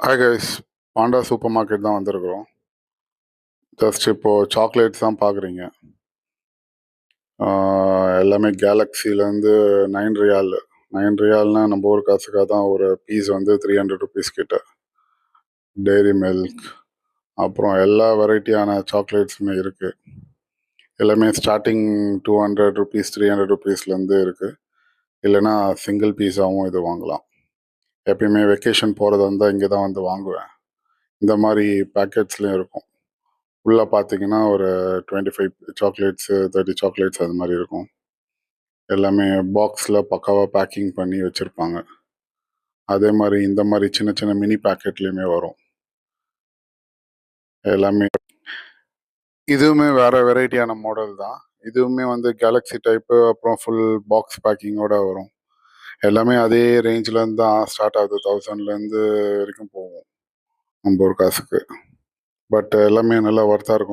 Hi guys, Panda super market தான் வந்திருக்கிறோம். Just இப்போ சாக்லேட்ஸ் தான் பார்க்குறீங்க. எல்லாமே கேலக்ஸிலேருந்து 9 ரியால். 9 ரியால்னா நம்ம ஊர் காசுக்காக தான் ஒரு பீஸ் வந்து 300 ருபீஸ் கிட்ட. டெய்ரி மில்க், அப்புறம் எல்லா வெரைட்டியான சாக்லேட்ஸுமே இருக்குது. எல்லாமே ஸ்டார்டிங் 200 ருபீஸ் 300 ருபீஸ்லேருந்து இருக்குது. இல்லைன்னா சிங்கிள் பீஸாகவும் இது வாங்கலாம். எப்பயுமே வெக்கேஷன் போகிறதா இருந்தால் இங்கே தான் வந்து வாங்குவேன். இந்த மாதிரி பேக்கெட்ஸ்லையும் இருக்கும். உள்ளே பார்த்தீங்கன்னா ஒரு 25 சாக்லேட்ஸு 30 சாக்லேட்ஸ் அது மாதிரி இருக்கும். எல்லாமே பாக்ஸில் பக்காவாக பேக்கிங் பண்ணி வச்சுருப்பாங்க. அதே மாதிரி இந்த மாதிரி சின்ன சின்ன மினி பேக்கெட்லேயுமே வரும். எல்லாமே இதுவுமே வேறு வெரைட்டியான மாடல் தான். இதுவுமே வந்து கேலக்ஸி டைப்பு, அப்புறம் ஃபுல் பாக்ஸ் பேக்கிங்கோட வரும். எல்லாமே அதே ரேஞ்சிலேருந்து தான் ஸ்டார்ட் ஆகுது. 1000லேருந்து வரைக்கும் போகும் நம்ம ஒரு காசுக்கு. பட் எல்லாமே நல்லா ஒர்த்தாக இருக்கும்.